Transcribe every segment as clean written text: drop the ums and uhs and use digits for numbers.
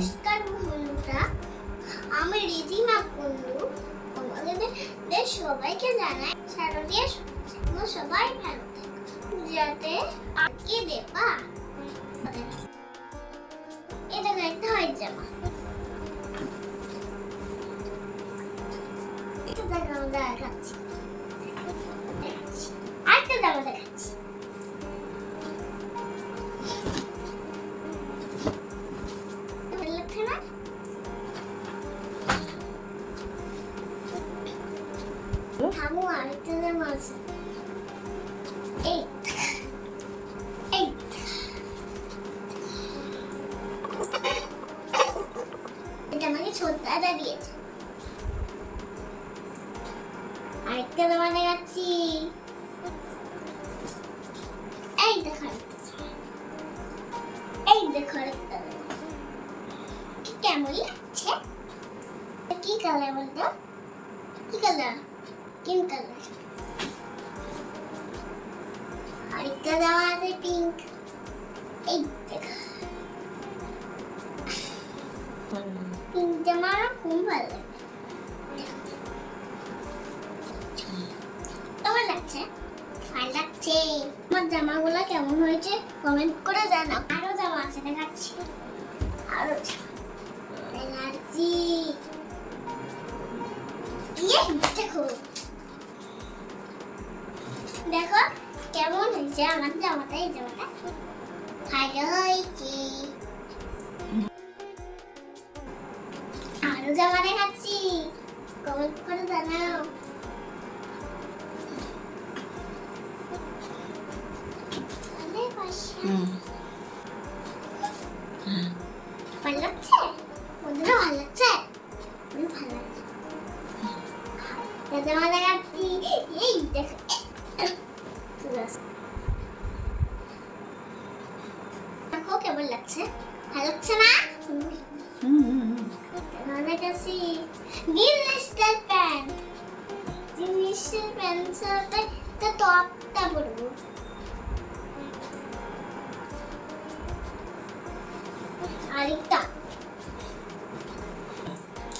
নমস্কার বন্ধুরা, আমি রিধিমা কুন্ডু। তোমাদের সবাইকে জানাই শারদীয় শুভেচ্ছা। সবাই ভালো থেকো। যাতে আজকে দেবা এটা একটা হয় জামা, এটা জামা দেখাচ্ছি, আরেকটা জামা দেখাচ্ছি। থামো, আরেকটা জামা আছে। এটা আমাকে ছোট দাদা দিয়েছে। আরেকটা জামা দেখাচ্ছি। এই দেখো আরেকটা জামা। কেমন লাগছে? কি কালার বলতো? কি কালার? Pink colour. আরেকটা জামা আছে পিঙ্ক। এই দেখো পিঙ্ক জামা আমার খুব ভালো লাগে। কেমন লাগছে? ভালো লাগছে। আমার জামাগুলো কেমন হয়েছে কমেন্ট করে জানাও। আরো জামা আছে দেখাচ্ছি, আরো দেখাচ্ছি। দেখো দেখো কেমন হয়েছে আমার জামাটা। এই জামাটা ভালো হয়েছে। আরো জামা দেখাচ্ছি, কমেন্ট করে জানাও। ভালো লাগছে? বন্ধুরা ভালো লাগছে? ভালো লাগছে। জামা দেখাচ্ছি। এই দেখো দেখো কেমন লাগছে? ভালো লাগছে না? দেখাচ্ছি জিন্সের প্যান্ট। জিন্সের প্যান্টের সাথে টপটা পরবো। আরেকটা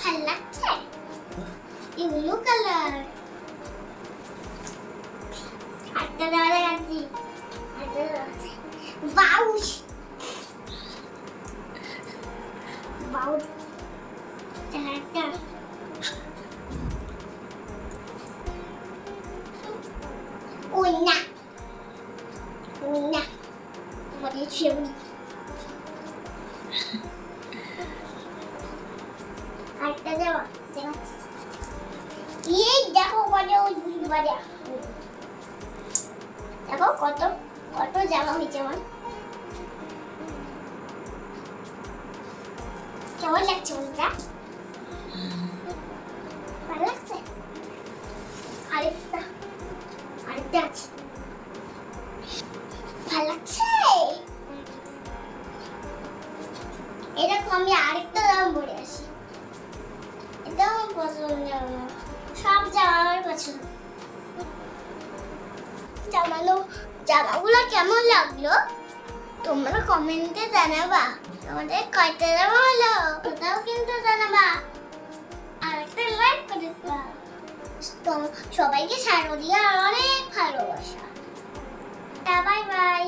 ভালো লাগছে? Blue colour. আরেকটা জামা দেখাচ্ছি। বাউস বাউস একটা ওইনা ওইনা বলে ছবি। আরেকটা জামা দেখাচ্ছি। এই দেখো দেখো কত কত জামা হয়েছে আমার। কেমন লাগছে বন্ধুরা? ভালো লাগছে? আরেকটা আছে। ভালো লাগছে? এরকম আমি আরেকটা জামা পরে আসি। এটা আমার পছন্দ জামা। সব জামা আমার পছন্দ। জামাগুলো কেমন লাগলো তোমরা কমেন্টে জানাবা। তোমাদের কয়টা জামা হলো ওটাও কিন্তু জানাবা। আর একটা লাইক করে দাও। সবাইকে শারদীয়ার অনেক ভালোবাসা। Bye bye.